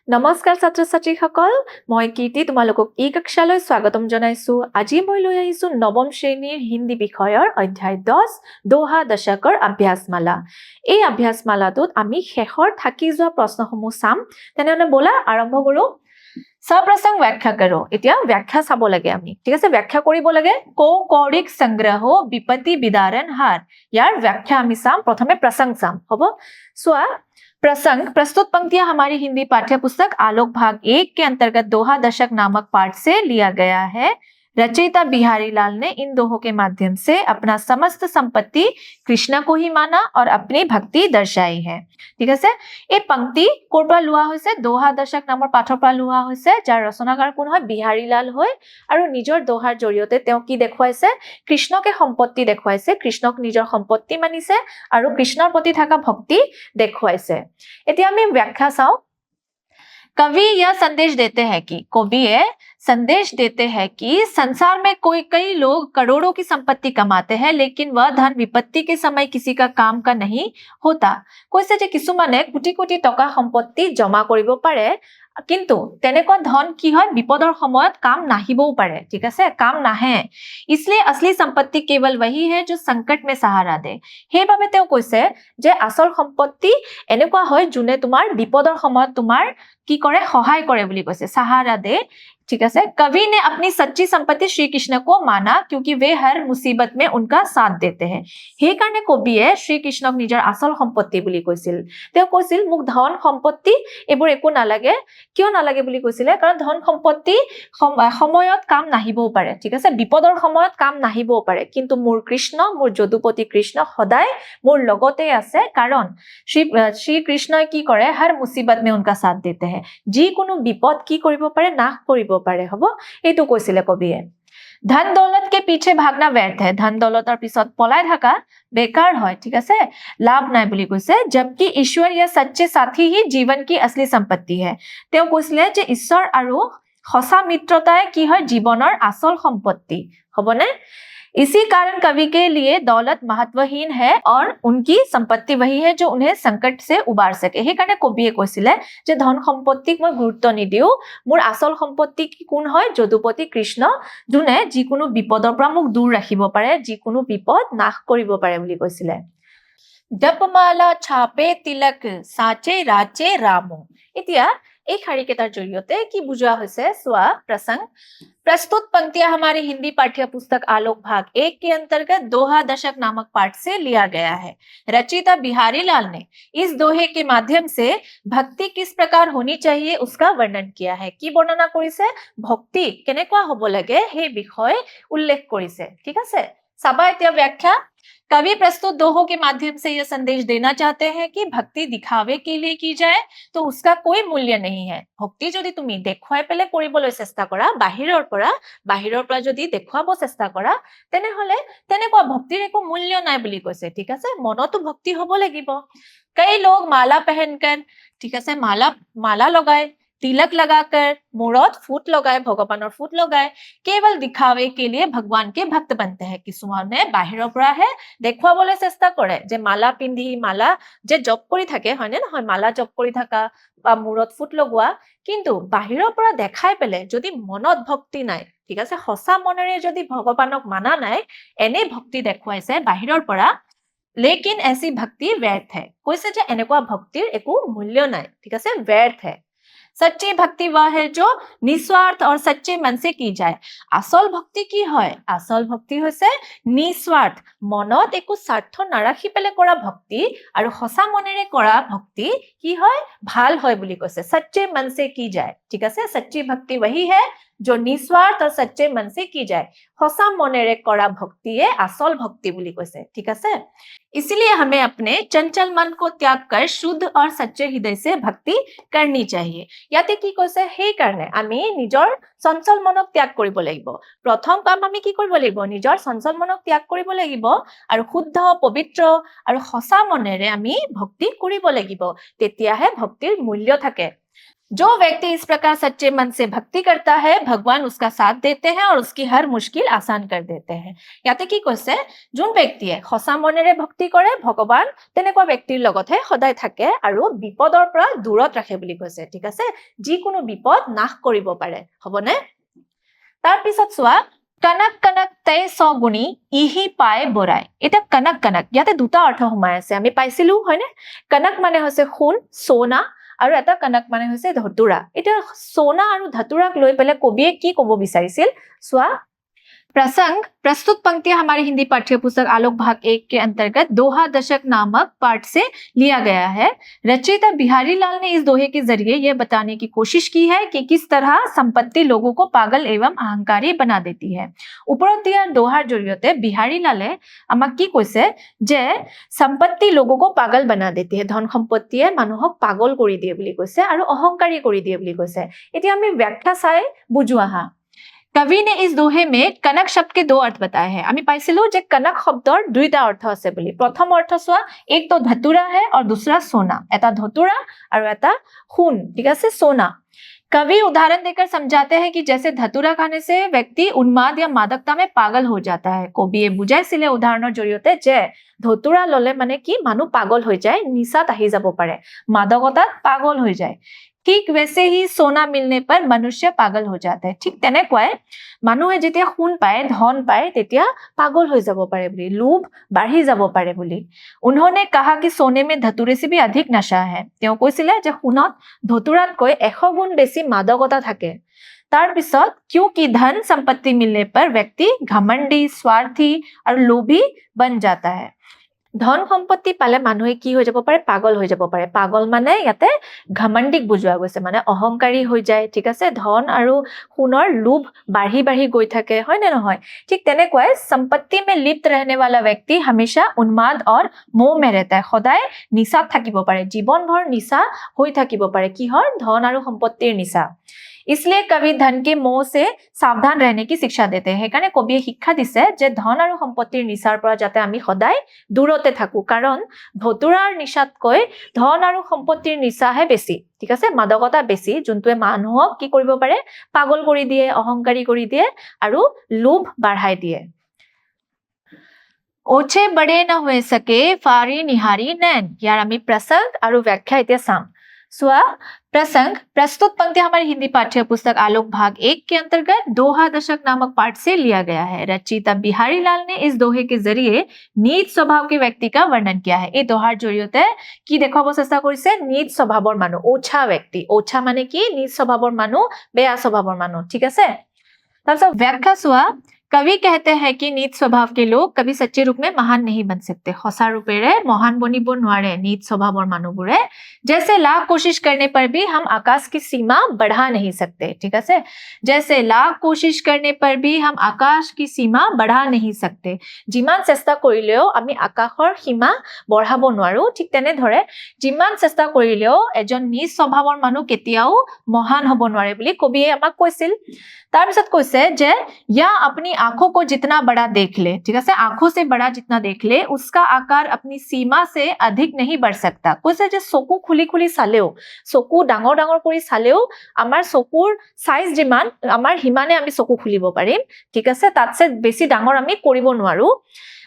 নমস্কাৰ ছাত্ৰ ছাত্ৰীসকল মই কীৰ্তি তোমালোকক এই কক্ষালৈ স্বাগতম জনাইছো আজি মই লৈ আহিছো নৱম শ্ৰেণীৰ হিন্দী বিষয়ৰ অধ্যায় 10 দোহা দশকৰ অভ্যাসমালা এই অভ্যাসমালাটোত আমি শেষৰ থাকি যোৱা প্ৰশ্নসমূহ চাম তেনেহলে বলা আৰম্ভ কৰো সপ্ৰসংগ ব্যাখ্যা কৰো এতিয়া ব্যাখ্যা চাব লাগে আমি ঠিক আছে ব্যাখ্যা কৰিব লাগে কৌৰিক সংগ্ৰহ বিপত্তি বিদাৰণ হাৰ ইয়াৰ ব্যাখ্যা আমি চাম প্ৰথমে প্ৰসংগ চাম হ'ব সোৱা प्रसंग प्रस्तुत पंक्तियां हमारी हिंदी पाठ्य पुस्तक आलोक भाग 1 के अंतर्गत दोहा दशक नामक पाठ से लिया गया है रचयिता बिहारी लाल ने इन दोहों के माध्यम से अपना समस्त संपत्ति कृष्ण को ही माना और अपनी भक्ति दर्शाई है ठीक है এই पंक्ति কোৰ পৰা লোৱা হৈছে দোহা দশক নামৰ পাঠৰ পৰা লোৱা হৈছে যাৰ ৰচনাকাৰ কোন হয় বিহাৰী লাল হয় আৰু নিজৰ দোহাৰ জৰিয়তে তেওঁ কি দেখুৱাইছে কৃষ্ণকে সম্পত্তি দেখুৱাইছে কৃষ্ণক নিজৰ সম্পত্তি মানিছে আৰু কৃষ্ণৰ প্ৰতি থকা ভক্তি দেখুৱাইছে এতিয়া আমি ব্যাখ্যা চাও कवि यह संदेश देते हैं कि कवि संदेश देते हैं कि संसार में कई लोग करोड़ों की संपत्ति कमाते हैं लेकिन वह धन विपत्ति के समय किसी का काम का नहीं होता কৈছে যে কিছুমানে কোটি কোটি টকা সম্পত্তি জমা কৰিব পাৰে কিন্তু তেনেকুৱা ধন কি হয় বিপদৰ সময়ত কাম নাহিবও পাৰে ঠিক আছে কাম নাহে इसलिए असली संपत्ति केवल वही है जो संकट में सहारा दे সেইভাবে তেওঁ কৈছে যে আসল সম্পত্তি এনেকুৱা হয় যোনে তোমাৰ বিপদৰ সময়ত তোমাৰ কি কৰে সহায় কৰে বুলি কৈছে सहारा दे ठीक है कवि ने अपनी सच्ची संपत्ति श्री कृष्ण को माना क्योंकि वे हर मुसीबत में उनका साथ देते हैं हे कारणे कविये श्री कृष्णक निजर आसल सम्पत्ति বুলি কৈছিল তেওঁ কৈছিল মোক ধন সম্পত্তি এবোৰ একো নালাগে কিয় নালাগে বুলি কৈছিল কাৰণ ধন সম্পত্তি সময়ত কাম নাহিবও পাৰে ঠিক আছে বিপদৰ সময়ত কাম নাহিবও পাৰে কিন্তু মোৰ কৃষ্ণ মোৰ যদুপতি কৃষ্ণ সদায় মোৰ লগতে আছে কাৰণ শ্ৰী কৃষ্ণই কি কৰে हर मुसीबत में उनका साथ देते हैं যি কোনো বিপদ কি কৰিব পাৰে নাশ কৰিব পাৰে হ'ব এইটো কৈছিলে কবিয়ে धन दौलत के पीछे भागना व्यर्थ है धन दौलतर पिছত পলাই থাকা बेकार হয় ঠিক আছে লাভ নাই বুলি কৈছে जबकि ईश्वर या सच्चे साथी ही जीवन की असली संपत्ति है তেওঁ কৈছিলে যে ঈশ্বৰ আৰু সঁচা মিত্ৰতাই কি হয় জীৱনৰ আসল সম্পত্তি হ'বনে इसी कारण कवि के लिए दौलत महत्वहीन है और उनकी संपत्ति वही है जो उन्हें संकट से उबार सके हे कारणे कविये কৈছিলে যে ধন সম্পত্তিক মই গুৰুত্ব নিদিও মোৰ আসল সম্পত্তি কি কোন হয় যদুপতি কৃষ্ণ যোনে যিকোনো বিপদৰ পৰা মোক দূৰ ৰাখিব পাৰে যিকোনো বিপদ নাশ কৰিব পাৰে বুলি কৈছিলে জপমালা ছাপে তিলক সাচে ৰাচে ৰাম এতিয়া এই খাৰিকেটাৰ জৰিয়তে কি বুজোৱা হৈছে সোৱা प्रसंग प्रस्तुत पंक्तियां हमारी हिंदी पाठ्य पुस्तक आलोक भाग 1 के अंतर्गत दोहा दशक नामक पाठ से लिया गया है रचयिता बिहारी लाल ने इस दोहे के माध्यम से भक्ति किस प्रकार होनी चाहिए उसका वर्णन किया है की वर्णना কৰিছে भक्ति কেনেকুৱা হ'ব লাগে সেই বিষয় উল্লেখ কৰিছে ঠিক আছে চাবা এতিয়া व्याख्या कवि प्रस्तुत दोहों के माध्यम से यह संदेश देना चाहते हैं कि भक्ति दिखावे के लिए की जाए तो उसका कोई मूल्य नहीं है भक्ति যদি তুমি দেখুৱাই পেলে কৰিবলৈ চেষ্টা কৰা বাহিৰৰ পৰা যদি দেখুৱাব চেষ্টা কৰা তেনেহলে তেনেকুৱা ভক্তিৰ একো মূল্য নাই বুলি কৈছে ঠিক আছে মনতো ভক্তি হ'ব লাগিব कई लोग माला पहनकर ठीक है माला लगाए तिलक लगाकर मूरत फूट लगाए भगवानर फूट लगाए केवल दिखावे के लिए भगवान के भक्त बनते हैं কিছুমানে বাহিৰৰ পৰা হে দেখুৱাবলৈ চেষ্টা কৰে যে মালা পিন্ধি মালা যে জপ কৰি থাকে হয়নে নহয় মালা জপ কৰি থাকা বা মূৰত ফুট লগোৱা কিন্তু বাহিৰৰ পৰা দেখাই পেলে যদি মনত ভক্তি নাই ঠিক আছে সঁচা মনেৰে যদি ভগৱানক মানা নাই এনে ভক্তি দেখুৱাইছে বাহিৰৰ পৰা लेकिन ऐसी भक्ति व्यर्थ है কৈছে যে এনেকুৱা ভক্তিৰ একো মূল্য নাই ঠিক আছে व्यर्थ है सच्ची भक्ति वह है जो निस्वार्थ और सच्चे मन से की जाए আসল ভক্তি কি হয় আসল ভক্তি হৈছে নিস্বার্থ মনত একো স্বাৰ্থ নাৰাখি পেলে কৰা ভক্তি আৰু সঁচা মনেৰে কৰা ভক্তি কি হয় ভাল হয় বুলি কৈছে सच्चे मन से की जाए ठीक है सच्ची भक्ति वही है जो निस्वार्थ और सच्चे मन से की जाए সঁচা মনেৰে কৰা ভক্তিয়ে আসল ভক্তি বুলি কৈছে ঠিক আছে इसलिए हमें अपने चंचल मन को त्याग कर शुद्ध और सच्चे हृदय से भक्ति करनी चाहिए याते की কৈছে সেই কাৰণে আমি নিজৰ চঞ্চল মনক ত্যাগ কৰিব লাগিব প্ৰথম কাম আমি কি কৰিব লাগিব নিজৰ চঞ্চল মনক ত্যাগ কৰিব লাগিব আৰু শুদ্ধ পবিত্ৰ আৰু সঁচা মনেৰে আমি ভক্তি কৰিব লাগিব তেতিয়াহে ভক্তিৰ মূল্য থাকে जो व्यक्ति इस प्रकार सच्चे मन से भक्ति करता है भगवान उसका साथ देते हैं और उसकी हर मुश्किल आसान कर देते हैं। ইয়াতে কি কৈছে যোন ব্যক্তিয়ে সঁচা মনেৰে ভক্তি কৰে ভগৱান তেনেকুৱা ব্যক্তিৰ লগতহে সদায় থাকে আৰু বিপদৰ পৰা দূৰত ৰাখে বুলি কৈছে। ঠিক আছে, যিকোনো বিপদ নাশ কৰিব পাৰে, হ'বনে? তাৰ পিছত চোৱা কনক কনক তই সগুণী ইহি পায় বৰাই। এটা কনক কনক ইয়াতে দুটা অৰ্থ সোমাই আছে, আমি পাইছিলো হয়নে? কনক মানে হৈছে সোণ সোণা আৰু এটা কনক মানে হৈছে ধতুৰা। এতিয়া সোণা আৰু ধতুৰাক লৈ পেলাই কবিয়ে কি কব বিচাৰিছিল চোৱা। प्रसंग प्रस्तुत पंक्तियां हमारे हिंदी पाठ्य पुस्तक आलोक भाग 1 के अंतर्गत दोहा दशक नामक पाठ से लिया गया है। रचयिता बिहारी लाल ने इस दोहे के जरिए यह बताने की कोशिश की है कि किस तरह संपत्ति लोगों को पागल एवं अहंकारी बना देती है। ওপৰত দিয়া দোহাৰ জৰিয়তে বিহাৰী লালে আমাক কি কৈছে যে সম্পত্তি लोगों को पागल बना देती है, ধন সম্পত্তিয়ে মানুহক পাগল কৰি দিয়ে বুলি কৈছে আৰু অহংকাৰী কৰি দিয়ে বুলি কৈছে। এতিয়া আমি ব্যাখ্যা চাই বুজো আহা। कवि ने इस दोहे में कनक शब्द के दो अर्थ बताए हैं। আমি পাইছিলো যে কনক শব্দৰ দুইটা অৰ্থ আছে বুলি। প্ৰথম অৰ্থ চোৱা, एक तो धतुरा है और दूसरा सोना। এটা ধতুৰা আৰু এটা সোণ, ঠিক আছে, सोना। कवि उदाहरण देकर समझाते हैं कि जैसे धतुरा खाने से व्यक्ति उन्माद या मादकता में पागल हो जाता है। কবিয়ে বুজাইছিলে উদাহৰণৰ জৰিয়তে যে ধতুৰা ললে মানে কি মানুহ পাগল হৈ যায়, নিচাত আহি যাব পাৰে, মাদকতাত পাগল হৈ যায়। ঠিক वैसे ही सोना मिलने पर मनुष्य पागल हो जाता है। ठीक তেনেকুৱাই মানুহে যেতিয়া সোণ পায় ধন পায় তেতিয়া পাগল হৈ যাব পাৰে বুলি, লোভ বাঢ়ি যাব পাৰে বুলি। उन्होंने कहा कि सोने में धतुरे से भी अधिक नशा है। তেওঁ কৈছিলে যে সোণত ধতুৰাতকৈ 100 গুণ বেছি মাদকতা থাকে। তাৰ পিছত क्योंकि धन संपत्ति मिलने पर व्यक्ति घमंडी स्वार्थी और लोभी बन जाता है। ধন সম্পত্তি পালে মানুহে কি হৈ যাব পাৰে, পাগল হৈ যাব পাৰে। পাগল মানে ইয়াতে ঘমণ্ডিক বুজোৱা গৈছে, মানে অহংকাৰী হৈ যায়। ঠিক আছে, ধন আৰু সোণৰ লোভ বাঢ়ি বাঢ়ি গৈ থাকে, হয় নে নহয়? ঠিক তেনেকুৱাই সম্পত্তি में लिप्त रहने वाला व्यक्ति हमेशा उन्माद और मोह में रहता है। সদায় নিচাত থাকিব পাৰে, জীৱনভৰ নিচা হৈ থাকিব পাৰে। কিহৰ? ধন আৰু সম্পত্তিৰ নিচা। इसलिए कवि धन के मोह से सावधान रहने की शिक्षा देते हैं। সেইকাৰণে কবিয়ে শিক্ষা দিছে যে ধন আৰু সম্পত্তিৰ নিচাৰ পৰা যাতে আমি সদায় দূৰতে থাকো, কাৰণ ধতুৰাৰ নিচাতকৈ ধন আৰু সম্পত্তিৰ নিচাহে বেছি। ঠিক আছে, মাদকতা বেছি, যোনটোৱে মানুহক কি কৰিব পাৰে, পাগল কৰি দিয়ে, অহংকাৰী কৰি দিয়ে আৰু লোভ বাঢ়াই দিয়ে। ओछे बड़े न हुए सके फारी निहारी नैन। यार আমি प्रसंग আৰু व्याख्या এতিয়া চাম। सुआ प्रसंग प्रस्तुत पंक्ति हमारी हिंदी पाठ्य पुस्तक आलोक भाग 1 के अंतर्गत दोहा दशक नामक पाठ से लिया गया है। रचयिता बिहारी लाल ने इस दोहे के जरिए नीच स्वभाव के व्यक्ति का वर्णन किया है। এই দোহাৰ জৰিয়তে কি দেখাব চেষ্টা কৰিছে? নীচ স্বভাৱৰ মানুহ, ওছা ব্যক্তি। ওছা মানে কি? নীচ স্বভাৱৰ মানুহ, বেয়া স্বভাৱৰ মানুহ। ঠিক আছে, তাৰপিছত व्याख्या सुआ। कवि कहते हैं कि नीच स्वभाव के लोग कभी सच्चे रूप में महान नहीं बन सकते। সঁচা ৰূপেৰে মহান বনিব নোৱাৰে नीच स्वभाৱৰ মানুহবোৰে। जैसे लाख कोशिश करने पर भी हम आकाश की सीमा बढ़ा नहीं सकते। ठीक है, जैसे लाख कोशिश करने पर भी हम आकाश की सीमा बढ़ा नहीं सकते। যিমান চেষ্টা কৰিলেও আমি আকাশৰ সীমা বঢ়াব নোৱাৰো, ঠিক তেনেদৰে যিমান চেষ্টা কৰিলেও এজন নীচ স্বভাৱৰ মানুহ কেতিয়াও মহান হ'ব নোৱাৰে বুলি কবিয়ে আমাক কৈছিল। তাৰ পিছত কৈছে যে या अपनी आंखों को जितना बड़ा देख ले। ठीक है, आंखों से बड़ा जितना देख ले उसका आकार अपनी सीमा से अधिक नहीं बढ़ सकता। কৈছে যে চকু খুলি খুলি চালেও, চকু ডাঙৰ ডাঙৰ কৰি চালেও আমাৰ চকুৰ সাইজ যিমান, আমাৰ হিমানে আমি চকু খুলিব পাৰিম। ঠিক আছে, তাতছে বেছি ডাঙৰ আমি কৰিব নোৱাৰো।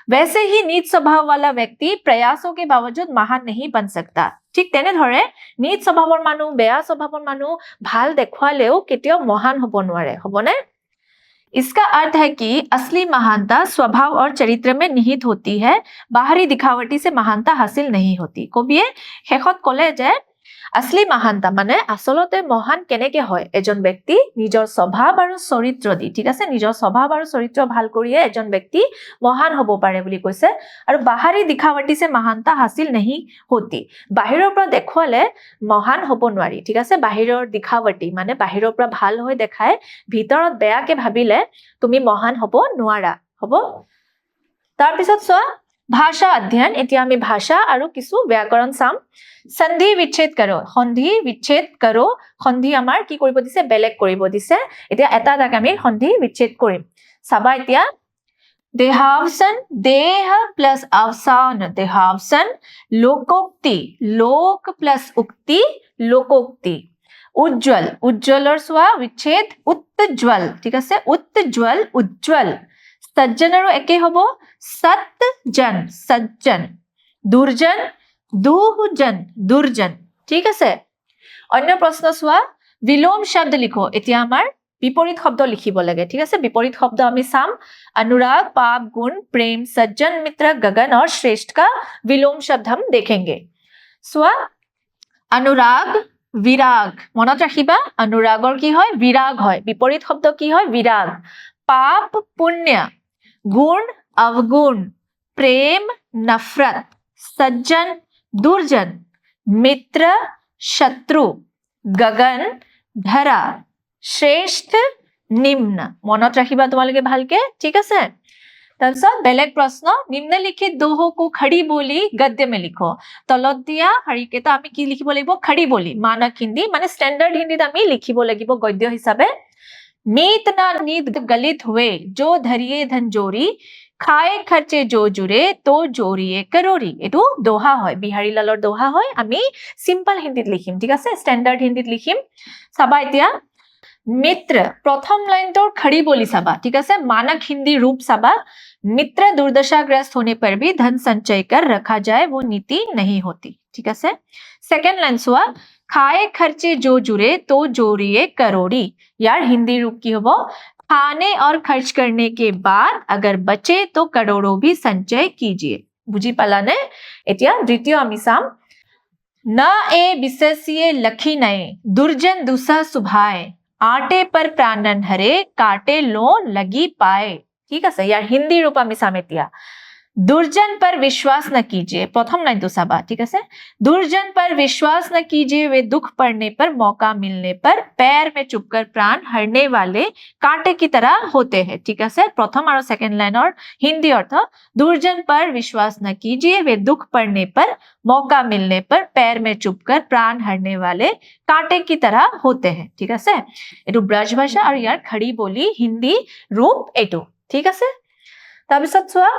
वैसे ही नीच स्वभाव वाला व्यक्ति प्रयासों के बावजूद महान नहीं बन सकता। ঠিক তেনেদৰে নীচ স্বভাৱৰ মানুহ, বেয়া স্বভাৱৰ মানুহ ভাল দেখুৱালেও কেতিয়াও মহান হ'ব নোৱাৰে, হ'বনে? इसका अर्थ है कि असली महानता स्वभाव और चरित्र में निहित होती है, बाहरी दिखावटी से महानता हासिल नहीं होती। কবিয়ে শেষত ক'লে যে असली महानता মানে আসলতে মহান কেনেকে হয়? এজন ব্যক্তি নিজৰ স্বভাৱ আৰু চৰিত্ৰ দি, ঠিক আছে, নিজৰ স্বভাৱ আৰু চৰিত্ৰ ভাল কৰিয়ে এজন ব্যক্তি মহান হ'ব পাৰে বুলি কৈছে। আৰু বাহিৰী দিখাৱটি से महानता हासिल नहीं होती, বাহিৰৰ পৰা দেখুৱালে মহান হ'ব নোৱাৰি। ঠিক আছে, বাহিৰৰ দিখাৱটি মানে বাহিৰৰ পৰা ভাল হৈ দেখায়, ভিতৰত বেয়াকে ভাবিলে তুমি মহান হ'ব নোৱাৰা। হ'ব, তাৰ পিছত চোৱা ভাষা অধ্যয়ন। এতিয়া আমি ভাষা আৰু কিছু ব্যাকৰণ চাম। সন্ধি বিচ্ছেদ কৰো, সন্ধি বিচ্ছেদ কৰো। সন্ধি আমাৰ কি কৰিব দিছে? বেলেগ কৰিব দিছে। এতিয়া এটা এটাকে আমি সন্ধি বিচ্ছেদ কৰিম। চাবা এতিয়া देहावसन, देह प्लस अवसान, देहावसन। लोकोक्ति, लोक प्लस उक्ति, लोकोक्ति। উজ্জ্বল উজ্জ্বলৰ চোৱা বিচ্ছেদ উত্তজ্জ্বল ঠিক আছে উত্তজ্জ্বল উজ্জ্বল সজ্জন আৰু একে হ'ব সতজন সজ্জন দুৰ্জন দুজন দুৰ্জন ঠিক আছে অন্য প্ৰশ্ন চোৱা বিলোম শব্দ লিখো এতিয়া আমাৰ বিপৰীত শব্দ লিখিব লাগে ঠিক আছে বিপৰীত শব্দ আমি চাম अनुराग पाप गुण प्रेम सज्जन मित्र गगन और श्रेष्ठ का विलोम शब्द हम देखेंगे स्वा अनुराग विराग মনত ৰাখিবা অনুৰাগৰ কি হয় বিৰাগ হয় বিপৰীত শব্দ কি হয় বিৰাগ পাপ পুণ্য গুণ অৱগুণ প্ৰেম নফৰত सज्जन दुर्जन मित्र शत्रु गगन धरा श्रेष्ठ निम्न মনত ৰাখিবা তোমালোকে ভালকে ঠিক আছে তাৰপিছত বেলেগ প্ৰশ্ন নিম্নলিখিত दोहों को खड़ी बोली गद्य में लिखो তলত দিয়া শাৰীকেইটা আমি কি লিখিব লাগিব खड़ी बोली মানক হিন্দী মানে স্ট্যান্ডার্ড হিন্দীত আমি লিখিব লাগিব গদ্য হিচাপে मीत ना नीत गलित हुए जो धरिए धन जोरी खाए खर्चे जो जुरे तो जोरिए करोरी एटू दोहा হয় বিহাৰী লালৰ दोहा হয় আমি সিম্পল হিন্দীত লিখিম ঠিক আছে স্ট্যান্ডার্ড হিন্দীত লিখিম চাবা এতিয়া मित्र प्रथम लाइन तो खड़ी बोली सबा ठीक है मानक हिंदी रूप सबा मित्र दुर्दशाग्रस्त होने पर भी धन संचय कर रखा जाए वो नीति नहीं होती ठीक है सेकंड लाइन सुआ खाए खर्चे जो जुरे तो जोरिए करोड़ी यार हिंदी रूप की हो खाने और खर्च करने के बाद अगर बचे तो करोड़ों भी संचय कीजिए बुझी पाला ने एतिया द्वितीय आमी साम न ए विशेषिए लखी नए दुर्जन दुसा सुभाए आटे पर प्राणन हरे काटे लो लगी पाए ठीक है यार हिंदी रूप आमी सामेतिया दुर्जन पर विश्वास न कीजिए प्रथम लाइन तो सबा ठीक है दुर्जन पर विश्वास न कीजिए वे दुख पड़ने पर मौका मिलने पर पैर में चुपकर प्राण हरने वाले कांटे की तरह होते हैं ठीक है प्रथम और सेकंड लाइन और हिंदी अर्थ दुर्जन पर विश्वास न कीजिए वे दुख पड़ने पर मौका मिलने पर पैर में चुपकर प्राण हरने वाले कांटे की तरह होते हैं ठीक है एटू ब्रज भाषा और यार खड़ी बोली हिंदी रूप एटू ठीक है তাৰপিছত চোৱা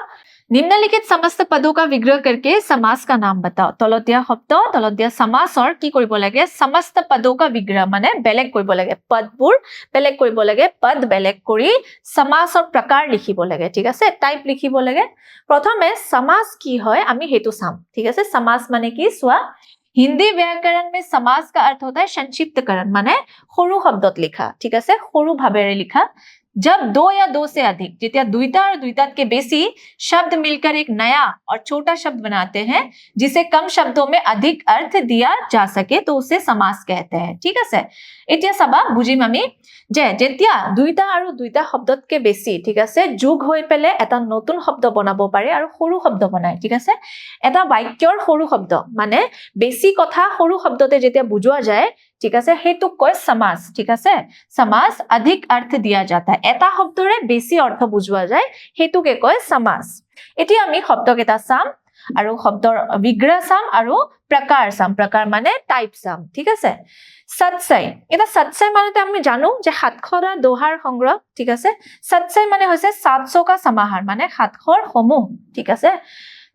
निम्नलिखित समस्त पदों का विग्रह करके समास का नाम बताओ तलतिया शब्द तलतिया समासर की কৰিব লাগে समस्त पदों का विग्रह माने बेलेग কৰিব লাগে पदবোৰ बेलेग কৰিব লাগে पद बेलेग কৰি समासৰ प्रकार লিখিব লাগে ঠিক আছে টাইপ লিখিব লাগে প্ৰথমে समास কি হয় আমি হেতু চাম ঠিক আছে समास মানে কি চোৱা हिंदी व्याकरण में समास का अर्थ होता है संक्षिप्तकरण माने সৰু শব্দত লিখা ঠিক আছে সৰু ভাবেৰে লিখা जब दो या दो से अधिक जितना द्विता और द्विता के बेसी शब्द मिलकर एक नया और छोटा शब्द बनाते हैं जिसे कम शब्दों में अधिक अर्थ दिया जा सके तो उसे समास कहते हैं ठीक है এতিয়া চাবা বুজিম আমি যে যেতিয়া দুইটা আৰু দুইটা শব্দতকে বেছি ঠিক আছে যোগ হৈ পেলে এটা নতুন শব্দ বনাব পাৰে আৰু সৰু শব্দ বনায় ঠিক আছে এটা বাক্যৰ সৰু শব্দ মানে বেছি কথা সৰু শব্দতে যেতিয়া বুজোৱা যায় ঠিক আছে হেতু কয় समास ঠিক আছে समास अधिक अर्थ दिया जाता है এটা শব্দৰে বেছি অৰ্থ বুজোৱা যায় হেতুকে কয় समास এতিয়া আমি শব্দকেইটা চাম আৰু শব্দৰ বিগ্ৰহ চাম আৰু প্ৰকাৰ চাম প্ৰকাৰ মানে টাইপ চাম ঠিক আছে सत्सय এটা सत्सय माने আমি জানো যে সাতখৰা দোহাৰ সংগ্ৰহ ঠিক আছে सत्सय মানে হৈছে 700 কা সমাহাৰ মানে সাতখৰ সমূহ ঠিক আছে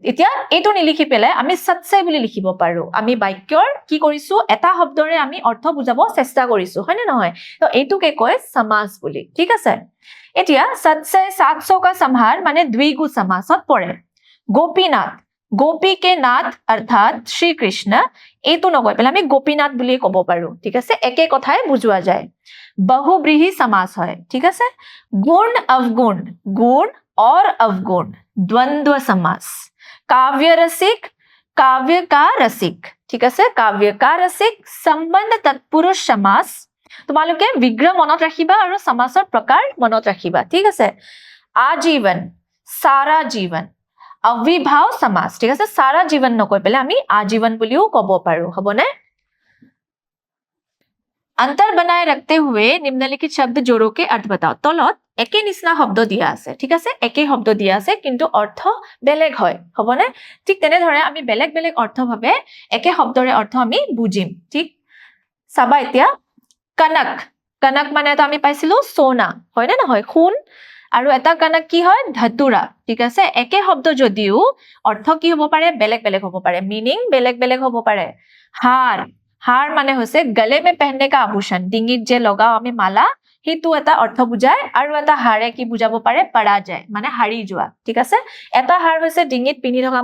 এতিয়া এটো নিলিখি পেলে আমি सत्सय বুলি লিখিব পাৰো আমি বাক্যৰ কি কৰিছো এটা শব্দৰে আমি অৰ্থ বুজাব চেষ্টা কৰিছো হয়নে নহয় তো এটোকে কয় समास বুলি ঠিক আছে এতিয়া सत्सय 700 কা সমাহাৰ মানে দ্বিগু সমাসত পৰে গোপীনাথ गोपी के नाथ अर्थात श्री कृष्ण एतो नगय पेला আমি गोपीनाथ বুলি কব পাৰো ঠিক আছে একে কথাই বুজোৱা যায় बहुब्रीहि समास হয় ঠিক আছে गुण अवगुण गुण और अवगुण द्वंद्व समास काव्य रसिक काव्य का रसिक ठीक আছে काव्य का रसिक संबंध तत्पुरुष समास তোমালোকে বিগ্ৰহ মনত ৰাখিবা আৰু সমাসৰ প্ৰকাৰ মনত ৰাখিবা ঠিক আছে आजीवन सारा जीवन अविभाव समास ठीक है सारा जीवन नকৈ পেলে আমি आजीवन বুলিও কব পাৰো হবনে अंतर बनाए रखते हुए निम्नलिखित शब्द जोड़ों के अर्थ बताओ तলত একে নিচিনা শব্দ দিয়া আছে ঠিক আছে একে শব্দ দিয়া আছে কিন্তু অৰ্থ বেলেগ হয় হবনে ঠিক তেনে ধৰে আমি বেলেগ বেলেগ অৰ্থ ভাবে একে শব্দৰে অৰ্থ আমি বুজিম ঠিক চাবা এতিয়া কনক কনক মানে তো আমি পাইছিলো সোনা হয় না নহয় খুন আৰু এটা কনক কি হয় ধাতুৰা ঠিক আছে একে শব্দ যদিও অৰ্থ কি হ'ব পাৰে বেলেগ বেলেগ হ'ব পাৰে মিনিং বেলেগ বেলেগ হ'ব পাৰে হার हार माने होइसे गले में पहनने का आभूषण डिंगित जे लगाओ आमी माला हेतु এটা অৰ্থ বুজায় আৰু এটা হাৰে কি বুজাব পাৰে পৰা যায় মানে হাৰি যোৱা ঠিক আছে এটা হাৰ হৈছে ডিঙিত পিন্ধি থকা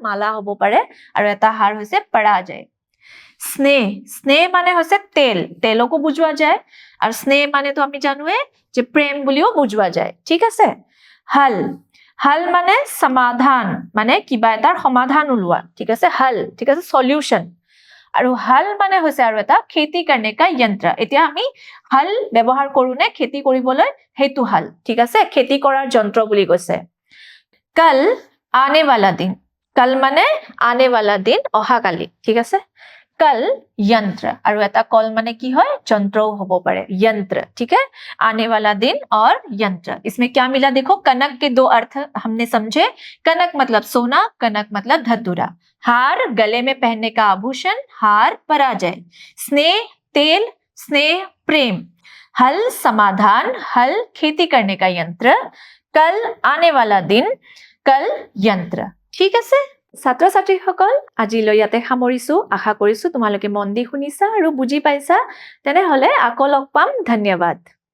মালা হ'ব পাৰে আৰু এটা হাৰ হৈছে পৰা যায় স্নেহ স্নেহ মানে হৈছে তেলকো বুজোৱা যায় আৰু স্নেহ মানে তো আমি জানোৱে যে প্ৰেম বুলিও বুজোৱা যায় ঠিক আছে हल মানে সমাধান মানে কিবা এটাৰ সমাধান উলোৱা ঠিক আছে हल ঠিক আছে সলিউশন আৰু हल মানে হৈছে আৰু এটা খেতি करने का यंत्र এতিয়া আমি हल ব্যৱহাৰ কৰোনে খেতি কৰিবলৈ হেতু हल ঠিক আছে খেতি কৰাৰ যন্ত্ৰ বুলি কৈছে कल आने वाला दिन कल মানে आने वाला दिन অহাকালি ঠিক আছে कल यंत्र और एटा कल माने की है यंत्र होबो पारे यंत्र ठीक है आने वाला दिन और यंत्र इसमें क्या मिला देखो कनक के दो अर्थ हमने समझे कनक मतलब सोना कनक मतलब धतूरा हार गले में पहनने का आभूषण हार पराजय स्नेह तेल स्नेह प्रेम हल समाधान हल खेती करने का यंत्र कल आने वाला दिन कल यंत्र ठीक है ছাত্ৰ ছাত্ৰীসকল আজিলৈ ইয়াতে সামৰিছো আশা কৰিছো তোমালোকে মন দি শুনিছা আৰু বুজি পাইছা তেনেহলে আকৌ লগ পাম ধন্যবাদ